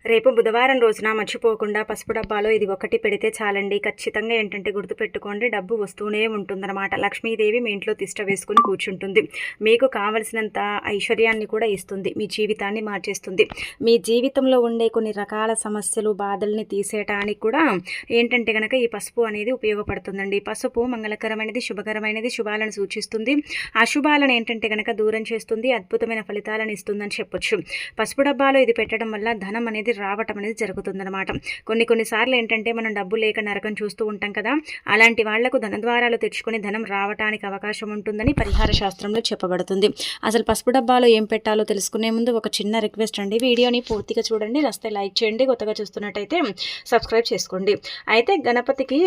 రేపు బుధవారం రోజున మర్చిపోకుండా పసుపు డబ్బాలో ఇది ఒకటి పెడితే చాలండి. ఖచ్చితంగా ఏంటంటే గుర్తుపెట్టుకోండి, డబ్బు వస్తూనే ఉంటుందన్నమాట. లక్ష్మీదేవి మీ ఇంట్లో తిష్ట వేసుకుని కూర్చుంటుంది. మీకు కావలసినంత ఐశ్వర్యాన్ని కూడా ఇస్తుంది. మీ జీవితాన్ని మార్చేస్తుంది. మీ జీవితంలో ఉండే కొన్ని రకాల సమస్యలు, బాధల్ని తీసేయటానికి కూడా ఏంటంటే కనుక ఈ పసుపు అనేది ఉపయోగపడుతుందండి. పసుపు మంగళకరమైనది, శుభకరమైనది, శుభాలను సూచిస్తుంది. అశుభాలను ఏంటంటే కనుక దూరం చేస్తుంది. అద్భుతమైన ఫలితాలను ఇస్తుందని చెప్పొచ్చు. పసుపు డబ్బాలో ఇది పెట్టడం వల్ల ధనం అనేది రావటం అనేది జరుగుతుందన్నమాట. కొన్నిసార్లు ఏంటంటే మనం డబ్బు లేక నరకం చూస్తూ ఉంటాం కదా, అలాంటి వాళ్లకు ధనద్వారాలు తెచ్చుకొని ధనం రావటానికి అవకాశం ఉంటుందని పరిహార శాస్త్రంలో చెప్పబడుతుంది. అసలు పసుపు డబ్బాలో ఏం పెట్టాలో తెలుసుకునే ముందు ఒక చిన్న రిక్వెస్ట్ అండి, వీడియోని పూర్తిగా చూడండి, నచ్చితే లైక్ చేయండి, కొత్తగా చూస్తున్నట్టయితే సబ్స్క్రైబ్ చేసుకోండి. అయితే గణపతికి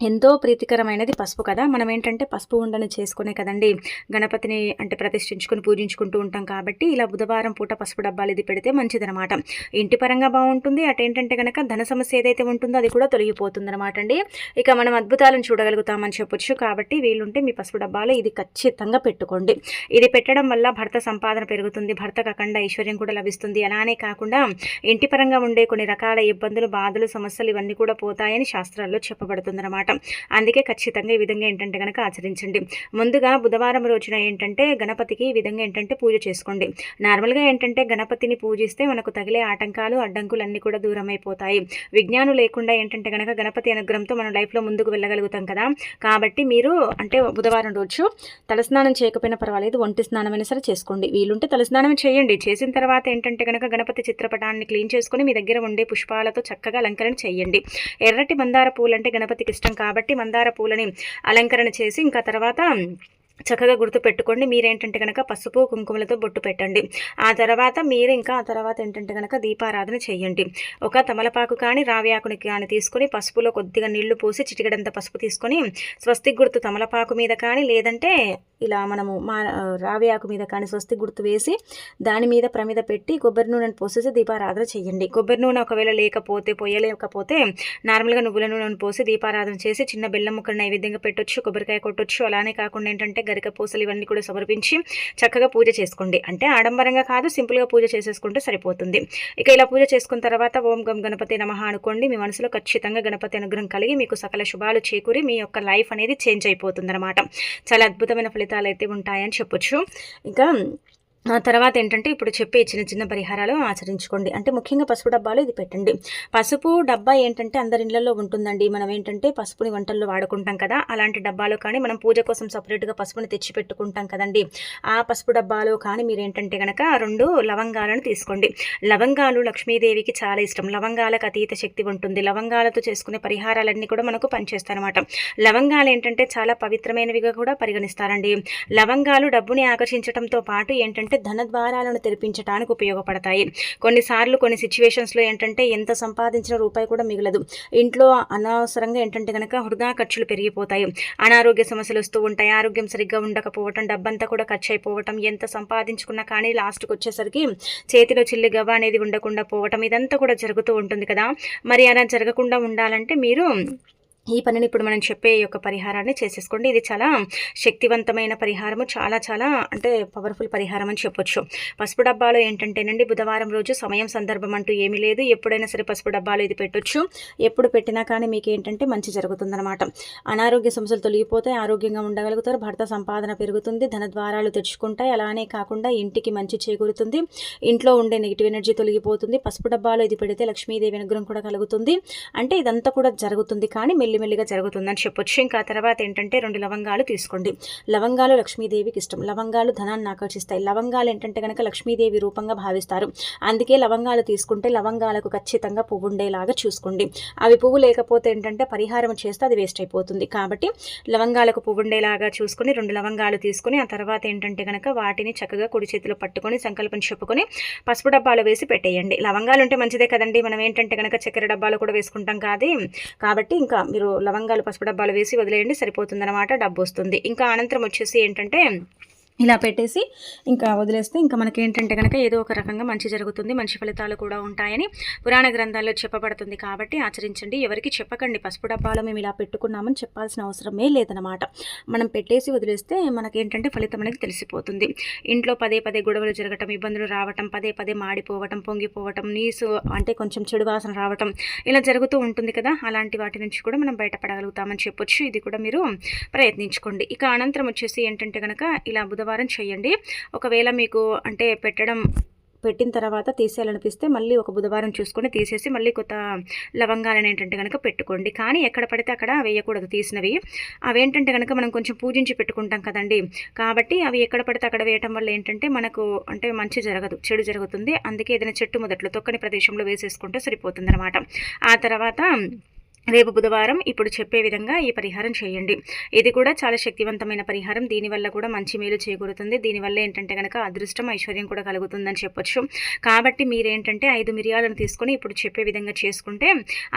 ఎంతో ప్రీతికరమైనది పసుపు కదా. మనం ఏంటంటే పసుపు ఉండని చేసుకునే కదండి గణపతిని అంటే ప్రతిష్ఠించుకొని పూజించుకుంటూ ఉంటాం. కాబట్టి ఇలా బుధవారం పూట పసుపు డబ్బాలు ఇది పెడితే మంచిదనమాట. ఇంటి పరంగా బాగుంటుంది. అటేంటంటే కనుక ధన సమస్య ఏదైతే ఉంటుందో అది కూడా తొలగిపోతుంది అనమాట అండి. ఇక మనం అద్భుతాలను చూడగలుగుతామని చెప్పొచ్చు. కాబట్టి వీలుంటే మీ పసుపు డబ్బాలో ఇది ఖచ్చితంగా పెట్టుకోండి. ఇది పెట్టడం వల్ల భర్త సంపాదన పెరుగుతుంది, భర్తకు అఖండ ఐశ్వర్యం కూడా లభిస్తుంది. అలానే కాకుండా ఇంటి పరంగా ఉండే కొన్ని రకాల ఇబ్బందులు, బాధలు, సమస్యలు ఇవన్నీ కూడా పోతాయని శాస్త్రాల్లో చెప్పబడుతుంది అనమాట. అందుకే ఖచ్చితంగా ఈ విధంగా ఏంటంటే కనుక ఆచరించండి. ముందుగా బుధవారం రోజున ఏంటంటే గణపతికి ఈ విధంగా ఏంటంటే పూజ చేసుకోండి. నార్మల్గా ఏంటంటే గణపతిని పూజిస్తే మనకు తగిలే ఆటంకాలు, అడ్డంకులు అన్నీ కూడా దూరం అయిపోతాయి. విజ్ఞానం లేకుండా ఏంటంటే కనుక గణపతి అనుగ్రహంతో మనం లైఫ్లో ముందుకు వెళ్ళగలుగుతాం కదా. కాబట్టి మీరు అంటే బుధవారం రోజు తలస్నానం చేయకపోయినా పర్వాలేదు, ఒంటి స్నానమైనా సరే చేసుకోండి. వీలుంటే తలస్నానం చేయండి. చేసిన తర్వాత ఏంటంటే కనుక గణపతి చిత్రపటాన్ని క్లీన్ చేసుకొని మీ దగ్గర ఉండే పుష్పాలతో చక్కగా అలంకరణ చేయండి. ఎర్రటి మందార పూలు అంటే గణపతికి ఇష్టం కాబట్టి మందార పూలని అలంకరణ చేసి ఇంకా తర్వాత చక్కగా గుర్తు పెట్టుకోండి. మీరేంటంటే కనుక పసుపు కుంకుమలతో బొట్టు పెట్టండి. ఆ తర్వాత ఏంటంటే కనుక దీపారాధన చేయండి. ఒక తమలపాకు కానీ రావి ఆకుని కానీ తీసుకొని పసుపులో కొద్దిగా నీళ్లు పోసి చిటికెడంత పసుపు తీసుకొని స్వస్తిక్ గుర్తు తమలపాకు మీద కానీ లేదంటే ఇలా మనము రావి ఆకు మీద కానీ స్వస్తిక్ గుర్తు వేసి దాని మీద ప్రమిద పెట్టి కొబ్బరి నూనెను పోసేసి దీపారాధన చేయండి. కొబ్బరి నూనె ఒకవేళ పోయలేకపోతే నార్మల్గా నువ్వుల నూనెను పోసి దీపారాధన చేసి చిన్న బెల్లం ముక్కలు నైవేద్యంగా పెట్టొచ్చు, కొబ్బరికాయ కొట్టొచ్చు. అలానే కాకుండా ఏంటంటే గరిక పూసలు ఇవన్నీ కూడా సమర్పించి చక్కగా పూజ చేసుకోండి. అంటే ఆడంబరంగా కాదు, సింపుల్గా పూజ చేసేసుకుంటే సరిపోతుంది. ఇక ఇలా పూజ చేసుకున్న తర్వాత ఓం గం గణపతి నమః అనుకోండి. మీ మనసులో ఖచ్చితంగా గణపతి అనుగ్రహం కలిగి మీకు సకల శుభాలు చేకూరి మీ యొక్క లైఫ్ అనేది చేంజ్ అయిపోతుంది అనమాట. చాలా అద్భుతమైన ఫలితాలు అయితే ఉంటాయని చెప్పొచ్చు. ఇంకా ఆ తర్వాత ఏంటంటే ఇప్పుడు చెప్పే చిన్న పరిహారాలు ఆచరించుకోండి. అంటే ముఖ్యంగా పసుపు డబ్బాలో ఇది పెట్టండి. పసుపు డబ్బా ఏంటంటే అందరి ఇళ్లలో ఉంటుందండి. మనం ఏంటంటే పసుపుని వంటల్లో వాడుకుంటాం కదా, అలాంటి డబ్బాలో కానీ మనం పూజ కోసం సపరేట్గా పసుపుని తెచ్చి పెట్టుకుంటాం కదండి. ఆ పసుపు డబ్బాలో కానీ మీరు ఏంటంటే కనుక 2 లవంగాలను తీసుకోండి. లవంగాలు లక్ష్మీదేవికి చాలా ఇష్టం. లవంగాలకు అతీత శక్తి ఉంటుంది. లవంగాలతో చేసుకునే పరిహారాలన్నీ కూడా మనకు పనిచేస్తాయన్నమాట. లవంగాలు ఏంటంటే చాలా పవిత్రమైనవిగా కూడా పరిగణిస్తారండి. లవంగాలు డబ్బుని ఆకర్షించడంతో పాటు ఏంటంటే ధన ద్వారాలను తెరిపించడానికి ఉపయోగపడతాయి. కొన్నిసార్లు కొన్ని సిచ్యువేషన్స్లో ఏంటంటే ఎంత సంపాదించిన రూపాయి కూడా మిగలదు. ఇంట్లో అనవసరంగా ఏంటంటే కనుక వృధా ఖర్చులు పెరిగిపోతాయి. అనారోగ్య సమస్యలు వస్తూ ఉంటాయి. ఆరోగ్యం సరిగ్గా ఉండకపోవటం, డబ్బంతా కూడా ఖర్చు అయిపోవటం, ఎంత సంపాదించుకున్నా కానీ లాస్ట్కి వచ్చేసరికి చేతిలో చిల్లి గవ్వ అనేది ఉండకుండా పోవటం, ఇదంతా కూడా జరుగుతూ ఉంటుంది కదా. మరి అలా జరగకుండా ఉండాలంటే మీరు ఈ పనిని ఇప్పుడు మనం చెప్పే యొక్క పరిహారాన్ని చేసేసుకోండి. ఇది చాలా శక్తివంతమైన పరిహారము, చాలా అంటే పవర్ఫుల్ పరిహారం అని చెప్పొచ్చు. పసుపు డబ్బాలో ఏంటంటేనండి బుధవారం రోజు సమయం సందర్భం అంటూ ఏమీ లేదు. ఎప్పుడైనా సరే పసుపు డబ్బాలో ఇది పెట్టొచ్చు. ఎప్పుడు పెట్టినా కానీ మీకు ఏంటంటే మంచి జరుగుతుందన్నమాట. అనారోగ్య సమస్యలు తొలగిపోతాయి, ఆరోగ్యంగా ఉండగలుగుతారు, భర్త సంపాదన పెరుగుతుంది, ధన ద్వారాలు తెచ్చుకుంటాయి. అలానే కాకుండా ఇంటికి మంచి చేకూరుతుంది, ఇంట్లో ఉండే నెగిటివ్ ఎనర్జీ తొలగిపోతుంది. పసుపు డబ్బాలో ఇది పెడితే లక్ష్మీదేవి అనుగ్రహం కూడా కలుగుతుంది. అంటే ఇదంతా కూడా జరుగుతుంది, కానీ మెల్లిమెల్లిగా జరుగుతుందని చెప్పొచ్చు. ఇంకా తర్వాత ఏంటంటే 2 లవంగాలు తీసుకోండి. లవంగాలు లక్ష్మీదేవికి ఇష్టం. లవంగాలు ధనాన్ని ఆకర్షిస్తాయి. లవంగాలు ఏంటంటే కనుక లక్ష్మీదేవి రూపంగా భావిస్తారు. అందుకే లవంగాలు తీసుకుంటే లవంగాలకు ఖచ్చితంగా పువ్వు ఉండేలాగా చూసుకోండి. అవి పువ్వు లేకపోతే ఏంటంటే పరిహారం చేస్తే అది వేస్ట్ అయిపోతుంది. కాబట్టి లవంగాలకు పువ్వు ఉండేలాగా చూసుకొని 2 లవంగాలు తీసుకొని ఆ తర్వాత ఏంటంటే కనుక వాటిని చక్కగా కుడి చేతిలో పట్టుకొని సంకల్పం చెప్పుకొని పసుపు డబ్బాలో వేసి పెట్టేయండి. లవంగాలు ఉంటే మంచిదే కదండి. మనం ఏంటంటే కనుక చక్కెర డబ్బాలో కూడా వేసుకుంటాం కాదు. కాబట్టి ఇంకా మీరు లవంగాలు పసుపు డబ్బాలు వేసి వదిలేయండి, సరిపోతుందన్నమాట. డబ్బు వస్తుంది. ఇంకా అనంతరం వచ్చేసి ఏంటంటే ఇలా పెట్టేసి ఇంకా వదిలేస్తే ఇంకా మనకేంటంటే కనుక ఏదో ఒక రకంగా మంచి జరుగుతుంది, మంచి ఫలితాలు కూడా ఉంటాయని పురాణ గ్రంథాల్లో చెప్పబడుతుంది. కాబట్టి ఆచరించండి. ఎవరికి చెప్పకండి పసుపు డబ్బాలో మేము ఇలా పెట్టుకున్నామని చెప్పాల్సిన అవసరమే లేదనమాట. మనం పెట్టేసి వదిలేస్తే మనకేంటంటే ఫలితం అనేది తెలిసిపోతుంది. ఇంట్లో పదే పదే గొడవలు జరగటం, ఇబ్బందులు రావటం, పదే పదే మాడిపోవటం, పొంగిపోవటం, నీసు అంటే కొంచెం చెడు వాసన రావటం ఇలా జరుగుతూ ఉంటుంది కదా. అలాంటి వాటి నుంచి కూడా మనం బయటపడగలుగుతామని చెప్పొచ్చు. ఇది కూడా మీరు ప్రయత్నించుకోండి. ఇక అనంతరం వచ్చేసి ఏంటంటే కనుక ఇలా బుధవారం చేయండి. ఒకవేళ మీకు అంటే పెట్టిన తర్వాత తీసేయాలనిపిస్తే మళ్ళీ ఒక బుధవారం చూసుకొని తీసేసి మళ్ళీ కొత్త లవంగాలను ఏంటంటే కనుక పెట్టుకోండి. కానీ ఎక్కడ పడితే అక్కడ వేయకూడదు తీసినవి. అవేంటంటే కనుక మనం కొంచెం పూజించి పెట్టుకుంటాం కదండి. కాబట్టి అవి ఎక్కడ పడితే అక్కడ వేయటం వల్ల ఏంటంటే మనకు అంటే మంచి జరగదు, చెడు జరుగుతుంది. అందుకే ఏదైనా చెట్టు మొదట్లో తొక్కని ప్రదేశంలో వేసేసుకుంటే సరిపోతుంది అనమాట. ఆ తర్వాత రేపు బుధవారం ఇప్పుడు చెప్పే విధంగా ఈ పరిహారం చేయండి. ఇది కూడా చాలా శక్తివంతమైన పరిహారం. దీనివల్ల కూడా మంచి మేలు చేకూరుతుంది. దీనివల్ల ఏంటంటే కనుక అదృష్టం, ఐశ్వర్యం కూడా కలుగుతుందని చెప్పొచ్చు. కాబట్టి మీరేంటంటే 5 మిరియాలను తీసుకొని ఇప్పుడు చెప్పే విధంగా చేసుకుంటే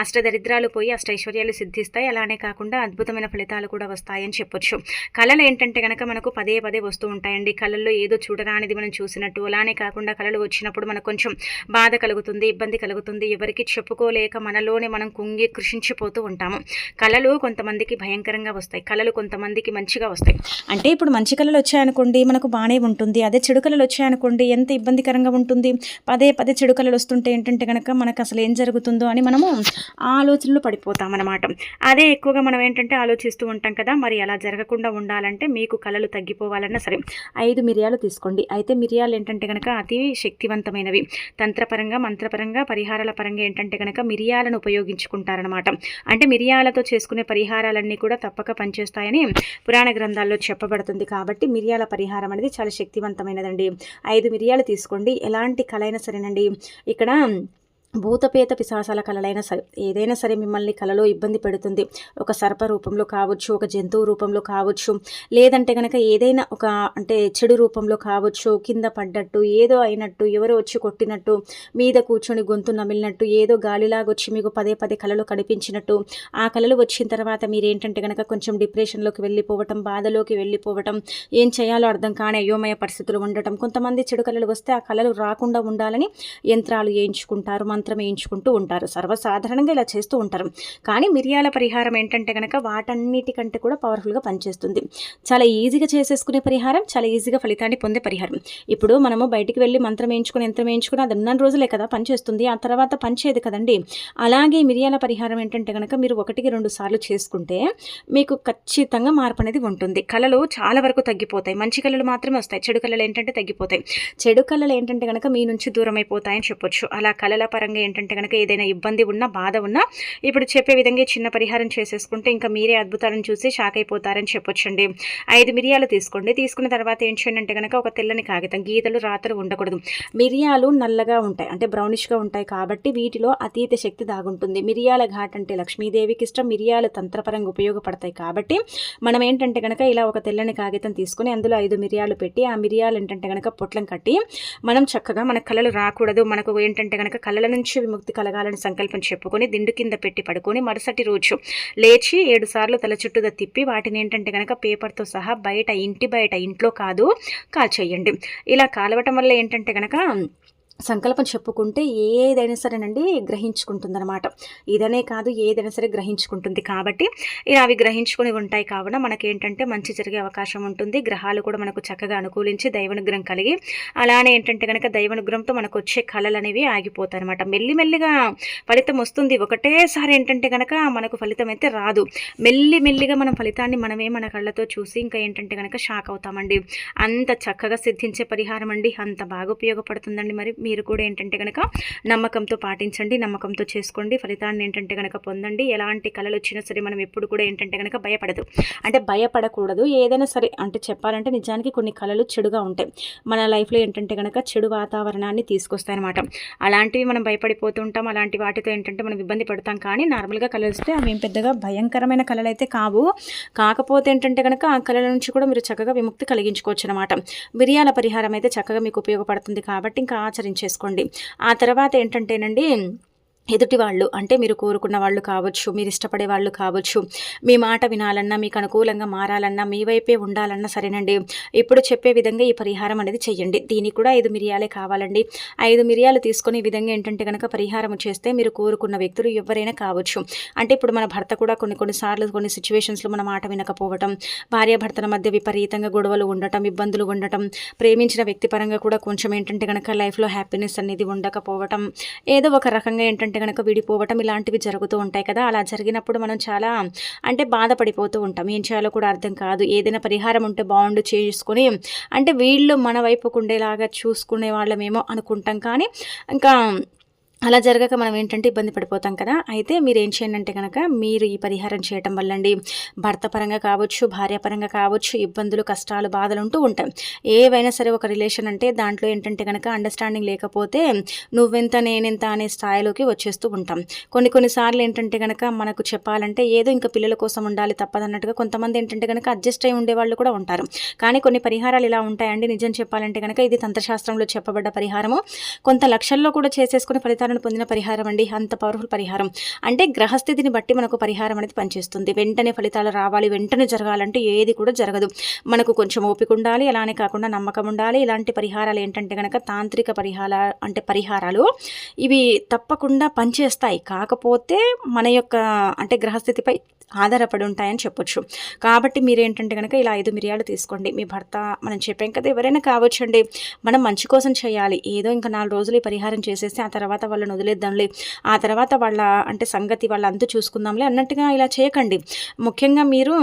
అష్టదరిద్రాలు పోయి అష్టైశ్వర్యాలు సిద్ధిస్తాయి. అలానే కాకుండా అద్భుతమైన ఫలితాలు కూడా వస్తాయని చెప్పొచ్చు. కళలు ఏంటంటే కనుక మనకు పదే పదే వస్తూ ఉంటాయండి. కళల్లో ఏదో చూడరానిది మనం చూసినట్టు. అలానే కాకుండా కళలు వచ్చినప్పుడు మనకు కొంచెం బాధ కలుగుతుంది, ఇబ్బంది కలుగుతుంది. ఎవరికి చెప్పుకోలేక మనలోనే మనం కుంగి కృషించి పోతూ ఉంటాము. కళలు కొంతమందికి భయంకరంగా వస్తాయి, కళలు కొంతమందికి మంచిగా వస్తాయి. అంటే ఇప్పుడు మంచి కళలు వచ్చాయనుకోండి మనకు బాగానే ఉంటుంది. అదే చెడు కళలు వచ్చాయనుకోండి ఎంత ఇబ్బందికరంగా ఉంటుంది. పదే పదే చెడు కళలు వస్తుంటే ఏంటంటే కనుక మనకు అసలు ఏం జరుగుతుందో అని మనము ఆలోచనలు పడిపోతాం అన్నమాట. అదే ఎక్కువగా మనం ఏంటంటే ఆలోచిస్తూ ఉంటాం కదా. మరి అలా జరగకుండా ఉండాలంటే మీకు కళలు తగ్గిపోవాలన్నా సరే 5 మిరియాలు తీసుకోండి. అయితే మిరియాలు ఏంటంటే కనుక అతి శక్తివంతమైనవి. తంత్రపరంగా, మంత్రపరంగా, పరిహారాల పరంగా ఏంటంటే కనుక మిరియాలను ఉపయోగించుకుంటారనమాట. అంటే మిరియాలతో చేసుకునే పరిహారాలన్నీ కూడా తప్పక పనిచేస్తాయని పురాణ గ్రంథాల్లో చెప్పబడుతుంది. కాబట్టి మిరియాల పరిహారం అనేది చాలా శక్తివంతమైనదండి. 5 మిరియాలు తీసుకోండి. ఎలాంటి కళైనా సరేనండి. ఇక్కడ భూతపేత పిశాసాల కళలైనా సరే ఏదైనా సరే మిమ్మల్ని కళలో ఇబ్బంది పెడుతుంది. ఒక సర్ప రూపంలో కావచ్చు, ఒక జంతువు రూపంలో కావచ్చు, లేదంటే కనుక ఏదైనా ఒక అంటే చెడు రూపంలో కావచ్చు, కింద పడ్డట్టు, ఏదో అయినట్టు, ఎవరో వచ్చి కొట్టినట్టు, మీద కూర్చొని గొంతు నమిలినట్టు, ఏదో గాలిలాగా వచ్చి మీకు పదే పదే కళలు కనిపించినట్టు, ఆ కళలు వచ్చిన తర్వాత మీరేంటంటే కనుక కొంచెం డిప్రెషన్లోకి వెళ్ళిపోవటం, బాధలోకి వెళ్ళిపోవటం, ఏం చేయాలో అర్థం కాని అయోమయ పరిస్థితులు ఉండటం. కొంతమంది చెడు కళలు వస్తే ఆ కళలు రాకుండా ఉండాలని యంత్రాలు వేయించుకుంటారు, మంత్రం వేయించుకుంటూ ఉంటారు. సర్వసాధారణంగా ఇలా చేస్తూ ఉంటారు. కానీ మిరియాల పరిహారం ఏంటంటే కనుక వాటన్నిటికంటే కూడా పవర్ఫుల్గా పనిచేస్తుంది. చాలా ఈజీగా చేసేసుకునే పరిహారం, చాలా ఈజీగా ఫలితాన్ని పొందే పరిహారం. ఇప్పుడు మనము బయటికి వెళ్ళి మంత్రం వేయించుకుని యంత్రం వేయించుకుని అది ఉన్న రోజులే కదా పనిచేస్తుంది, ఆ తర్వాత పనిచేయదు కదండి. అలాగే మిరియాల పరిహారం ఏంటంటే కనుక మీరు 1-2 సార్లు చేసుకుంటే మీకు ఖచ్చితంగా మార్పు అనేది ఉంటుంది. కళలు చాలా వరకు తగ్గిపోతాయి. మంచి కళలు మాత్రమే వస్తాయి. చెడు కళలు ఏంటంటే తగ్గిపోతాయి. చెడు కళలు ఏంటంటే కనుక మీ నుంచి దూరం అయిపోతాయని చెప్పొచ్చు. అలా కళల పరంగా ఏంటంటే కనుక ఏదైనా ఇబ్బంది ఉన్నా, బాధ ఉన్నా ఇప్పుడు చెప్పే విధంగా చిన్న పరిహారం చేసేసుకుంటే ఇంకా మీరే అద్భుతాలను చూసి షాక్ అయిపోతారని చెప్పొచ్చండి. 5 మిరియాలు తీసుకోండి. తీసుకున్న తర్వాత ఏం చేయండి అంటే కనుక ఒక తెల్లని కాగితం, గీతలు రాతలు ఉండకూడదు. మిరియాలు నల్లగా ఉంటాయి, అంటే బ్రౌనిష్గా ఉంటాయి. కాబట్టి వీటిలో అతీత శక్తి దాగుంటుంది. మిరియాల ఘాట్ అంటే లక్ష్మీదేవికి ఇష్టం. మిరియాలు తంత్రపరంగా ఉపయోగపడతాయి. కాబట్టి మనం ఏంటంటే కనుక ఇలా ఒక తెల్లని కాగితం తీసుకుని అందులో 5 మిరియాలు పెట్టి, ఆ మిరియాలు ఏంటంటే కనుక పొట్లం కట్టి మనం చక్కగా మన కళలు రాకూడదు, మనకు ఏంటంటే కనుక కళల నుంచి విముక్తి కలగాలని సంకల్పం చెప్పుకొని దిండు కింద పెట్టి పడుకొని మరుసటి రోజు లేచి 7 సార్లు తల చుట్టూగా తిప్పి వాటిని ఏంటంటే కనుక పేపర్తో సహా బయట, ఇంటి బయట, ఇంట్లో కాదు, కాల్చేయండి. ఇలా కాలవటం వల్ల ఏంటంటే కనుక సంకల్పం చెప్పుకుంటే ఏదైనా సరేనండి గ్రహించుకుంటుందన్నమాట. ఇదనే కాదు ఏదైనా సరే గ్రహించుకుంటుంది. కాబట్టి ఇలా అవి గ్రహించుకొని ఉంటాయి. కావున మనకేంటంటే మంచి జరిగే అవకాశం ఉంటుంది. గ్రహాలు కూడా మనకు చక్కగా అనుకూలించి దైవానుగ్రహం కలిగి అలానే ఏంటంటే కనుక దైవానుగ్రహంతో మనకు వచ్చే కళలు అనేవి ఆగిపోతాయి అనమాట. మెల్లిమెల్లిగా ఫలితం వస్తుంది. ఒకటేసారి ఏంటంటే కనుక మనకు ఫలితం అయితే రాదు. మెల్లిమెల్లిగా మనం ఫలితాన్ని మనమే మన కళ్ళతో చూసి ఇంకా ఏంటంటే కనుక షాక్ అవుతామండి. అంత చక్కగా సిద్ధించే పరిహారం అండి. అంత బాగా ఉపయోగపడుతుందండి. మరి మీరు కూడా ఏంటంటే కనుక నమ్మకంతో పాటించండి, నమ్మకంతో చేసుకోండి, ఫలితాన్ని ఏంటంటే కనుక పొందండి. ఎలాంటి కళలు వచ్చినా సరే మనం ఎప్పుడు కూడా ఏంటంటే కనుక భయపడకూడదు. ఏదైనా సరే అంటే చెప్పాలంటే నిజానికి కొన్ని కళలు చెడుగా ఉంటాయి. మన లైఫ్లో ఏంటంటే కనుక చెడు వాతావరణాన్ని తీసుకొస్తాయన్నమాట. అలాంటివి మనం భయపడిపోతూ ఉంటాం. అలాంటి వాటితో ఏంటంటే మనం ఇబ్బంది పడతాం. కానీ నార్మల్గా కళలు వస్తే అవి ఏం పెద్దగా భయంకరమైన కళలు అయితే కావు. కాకపోతే ఏంటంటే కనుక ఆ కళల నుంచి కూడా మీరు చక్కగా విముక్తి కలిగించుకోవచ్చు అనమాట. మిరియాల పరిహారం అయితే చక్కగా మీకు ఉపయోగపడుతుంది. కాబట్టి ఇంకా ఆచరించేసుకోండి. ఆ తర్వాత ఏంటంటేనండి ఎదుటి వాళ్ళు అంటే మీరు కోరుకున్న వాళ్ళు కావచ్చు, మీరు ఇష్టపడే వాళ్ళు కావచ్చు, మీ మాట వినాలన్నా, మీకు అనుకూలంగా మారాలన్నా, మీ వైపే ఉండాలన్నా సరేనండి. ఇప్పుడు చెప్పే విధంగా ఈ పరిహారం అనేది చెయ్యండి. దీనికి కూడా 5 మిరియాలే కావాలండి. 5 మిరియాలు తీసుకొని ఈ విధంగా ఏంటంటే గనక పరిహారం చేస్తే మీరు కోరుకున్న వ్యక్తులు ఎవరైనా కావచ్చు. అంటే ఇప్పుడు మన భర్త కూడా కొన్ని సార్లు కొన్ని సిట్యుయేషన్స్‌లో మన మాట వినకపోవటం, భార్యాభర్తల మధ్య విపరీతంగా గొడవలు ఉండటం, ఇబ్బందులు ఉండటం, ప్రేమించిన వ్యక్తి పరంగా కూడా కొంచెం ఏంటంటే గనక లైఫ్‌లో హ్యాపీనెస్ అనేది ఉండకపోవటం, ఏదో ఒక రకంగా ఏంటంటే గనక విడిపోవటం ఇలాంటివి జరుగుతూ ఉంటాయి కదా. అలా జరిగినప్పుడు మనం చాలా అంటే బాధపడిపోతూ ఉంటాం. ఏం చేయాలో కూడా అర్థం కాదు. ఏదైనా పరిహారం ఉంటే బాగుండు చేసుకొని అంటే వీళ్ళు మన వైపుకు ఉండేలాగా చూసుకునే వాళ్ళమేమో అనుకుంటాం. కానీ ఇంకా అలా జరగక మనం ఏంటంటే ఇబ్బంది పడిపోతాం కదా. అయితే మీరేం చేయండి అంటే కనుక మీరు ఈ పరిహారం చేయటం వల్లండి భర్త పరంగా కావచ్చు, భార్య పరంగా కావచ్చు, ఇబ్బందులు, కష్టాలు, బాధలు ఉంటూ ఉంటాయి. ఏవైనా సరే ఒక రిలేషన్ అంటే దాంట్లో ఏంటంటే కనుక అండర్స్టాండింగ్ లేకపోతే నువ్వెంత నేనెంత అనే స్థాయిలోకి వచ్చేస్తూ ఉంటాం. కొన్నిసార్లు ఏంటంటే కనుక మనకు చెప్పాలంటే ఏదో ఇంకా పిల్లల కోసం ఉండాలి తప్పదన్నట్టుగా కొంతమంది ఏంటంటే కనుక అడ్జస్ట్ అయి ఉండేవాళ్ళు కూడా ఉంటారు. కానీ కొన్ని పరిహారాలు ఇలా ఉంటాయండి. నిజం చెప్పాలంటే కనుక ఇది తంత్రశాస్త్రంలో చెప్పబడ్డ పరిహారము. కొంత లక్షల్లో కూడా చేసేసుకుని ఫలితాలను పొందిన పరిహారం అండి. అంత పవర్ఫుల్ పరిహారం. అంటే గ్రహస్థితిని బట్టి మనకు పరిహారం అనేది పనిచేస్తుంది. వెంటనే ఫలితాలు రావాలి, వెంటనే జరగాలంటే ఏది కూడా జరగదు. మనకు కొంచెం ఓపిక ఉండాలి, అలానే కాకుండా నమ్మకం ఉండాలి. ఇలాంటి పరిహారాలు ఏంటంటే కనుక తాంత్రిక పరిహారాలు ఇవి తప్పకుండా పనిచేస్తాయి. కాకపోతే మన యొక్క అంటే గ్రహస్థితిపై ఆధారపడి ఉంటాయని చెప్పొచ్చు. కాబట్టి మీరేంటంటే కనుక ఇలా 5 మిరియాలు తీసుకోండి. మీ భర్త మనం చెప్పాం కదా ఎవరైనా కావచ్చండి. మనం మంచి కోసం చేయాలి. ఏదో ఇంకా 4 రోజులు ఈ పరిహారం చేసేసి ఆ తర్వాత వాళ్ళని వదిలేద్దాంలే, ఆ తర్వాత వాళ్ళ అంటే సంగతి వాళ్ళ అంతు చూసుకుందాంలే అన్నట్టుగా ఇలా చేయకండి. ముఖ్యంగా మీరు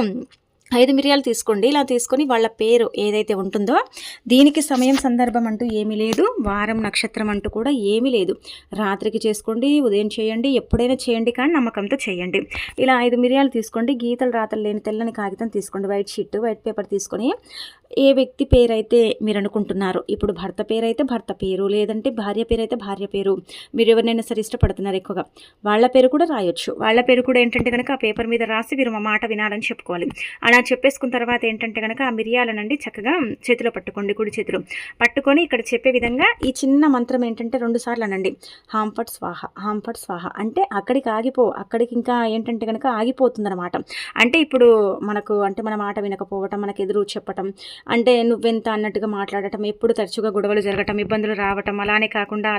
5 మిరియాలు తీసుకోండి. ఇలా తీసుకొని వాళ్ళ పేరు ఏదైతే ఉంటుందో దీనికి సమయం సందర్భం అంటూ ఏమీ లేదు, వారం నక్షత్రం అంటూ కూడా ఏమీ లేదు. రాత్రికి చేసుకోండి, ఉదయం చేయండి, ఎప్పుడైనా చేయండి, కానీ నమ్మకంతో చేయండి. ఇలా 5 మిరియాలు తీసుకోండి. గీతలు రాతలు లేని తెల్లని కాగితం తీసుకోండి. వైట్ షీట్, వైట్ పేపర్ తీసుకొని ఏ వ్యక్తి పేరైతే మీరు అనుకుంటున్నారో, ఇప్పుడు భర్త పేరైతే భర్త పేరు, లేదంటే భార్య పేరైతే భార్య పేరు, మీరు ఎవరినైనా సరే ఇష్టపడుతున్నారు ఎక్కువగా వాళ్ళ పేరు కూడా రాయొచ్చు. వాళ్ళ పేరు కూడా ఏంటంటే కనుక ఆ పేపర్ మీద రాసి మీరు మా మాట వినాలని చెప్పుకోవాలి. అలా చెప్పేసుకున్న తర్వాత ఏంటంటే కనుక ఆ మిరియాలనండి చక్కగా చేతిలో పట్టుకోండి, కుడి చేతిలో పట్టుకొని ఇక్కడ చెప్పే విధంగా ఈ చిన్న మంత్రం ఏంటంటే 2 సార్లు అనండి. హాం ఫట్ స్వాహ, హాం ఫట్ స్వాహ అంటే అక్కడికి ఇంకా ఏంటంటే కనుక ఆగిపోతుందన్నమాట. అంటే ఇప్పుడు మనకు అంటే మన మాట వినకపోవటం, మనకు ఎదురు చెప్పటం, అంటే నువ్వెంత అన్నట్టుగా మాట్లాడటం, ఎప్పుడు తరచుగా గొడవలు జరగటం, ఇబ్బందులు రావటం, అలానే కాకుండా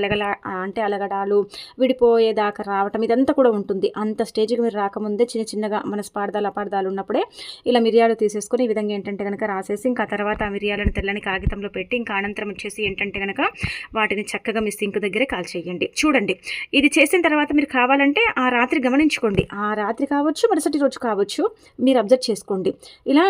అలగడాలు, విడిపోయేదాకా రావటం, ఇదంతా కూడా ఉంటుంది. అంత స్టేజ్కి మీరు రాకముందే చిన్నగా మన స్పార్థాలు అపార్థాలు ఉన్నప్పుడే ఇలా మిరియాలు తీసేసుకొని ఈ విధంగా ఏంటంటే కనుక రాసేసి ఇంకా తర్వాత ఆ మిరియాలను తెల్లని కాగితంలో పెట్టి ఇంకా అనంతరం వచ్చేసి ఏంటంటే కనుక వాటిని చక్కగా మీ సింక్ దగ్గరే కాల్చేయండి. చూడండి, ఇది చేసిన తర్వాత మీరు కావాలంటే ఆ రాత్రి గమనించుకోండి. ఆ రాత్రి కావచ్చు, మరుసటి రోజు కావచ్చు, మీరు అబ్జర్వ్ చేసుకోండి. ఇలా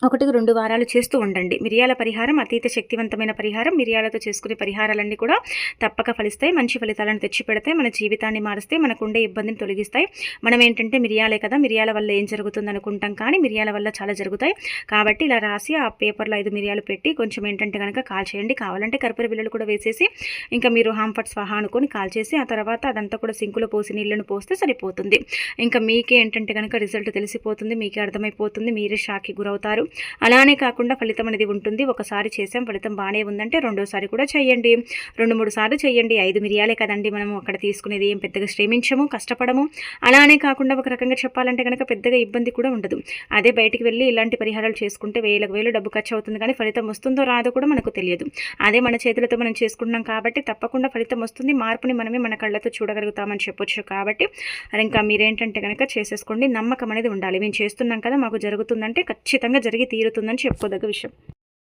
1-2 వారాలు చేస్తూ ఉండండి. మిరియాల పరిహారం అతీత శక్తివంతమైన పరిహారం. మిరియాలతో చేసుకునే పరిహారాలన్నీ కూడా తప్పక ఫలిస్తాయి, మంచి ఫలితాలను తెచ్చిపెడతాయి, మన జీవితాన్ని మారుస్తాయి, మనకుండే ఇబ్బందిని తొలగిస్తాయి. మనం ఏంటంటే మిరియాలే కదా, మిరియాల వల్ల ఏం జరుగుతుంది అనుకుంటాం, కానీ మిరియాల వల్ల చాలా జరుగుతాయి. కాబట్టి ఇలా రాసి ఆ పేపర్లో 5 మిరియాలు పెట్టి కొంచెం ఏంటంటే కనుక కాల్చేయండి. కావాలంటే కర్పూర బిళ్ళలు కూడా వేసేసి ఇంకా మీరు హాం ఫట్ స్వాహ అనుకొని కాల్చేసి ఆ తర్వాత అదంతా కూడా సింకులో పోసి నీళ్లను పోస్తే సరిపోతుంది. ఇంకా మీకే ఏంటంటే కనుక రిజల్ట్ తెలిసిపోతుంది, మీకే అర్థమైపోతుంది, మీరే షాక్కి గురవుతారు. అలానే కాకుండా ఫలితం అనేది ఉంటుంది. ఒకసారి చేసాం ఫలితం బాగానే ఉందంటే రెండోసారి కూడా చేయండి, 2-3 సార్లు చేయండి. 5 మిరియాలే కదండి మనము అక్కడ తీసుకునేది, ఏం పెద్దగా శ్రమించము, కష్టపడము. అలానే కాకుండా ఒక రకంగా చెప్పాలంటే కనుక పెద్దగా ఇబ్బంది కూడా ఉండదు. అదే బయటికి వెళ్ళి ఇలాంటి పరిహారాలు చేసుకుంటే వేలు డబ్బు ఖర్చు అవుతుంది, కానీ ఫలితం వస్తుందో రాదో కూడా మనకు తెలియదు. అదే మన చేతులతో మనం చేసుకుంటున్నాం కాబట్టి తప్పకుండా ఫలితం వస్తుంది. మార్పుని మనమే మన కళ్ళతో చూడగలుగుతామని చెప్పొచ్చు. కాబట్టి ఇంకా మీరేంటంటే కనుక చేసేసుకోండి. నమ్మకం అనేది ఉండాలి. మేము చేస్తున్నాం కదా, మాకు జరుగుతుందంటే ఖచ్చితంగా జరిగి తీరుతుందని చెప్పుకోదగ్గ విషయం.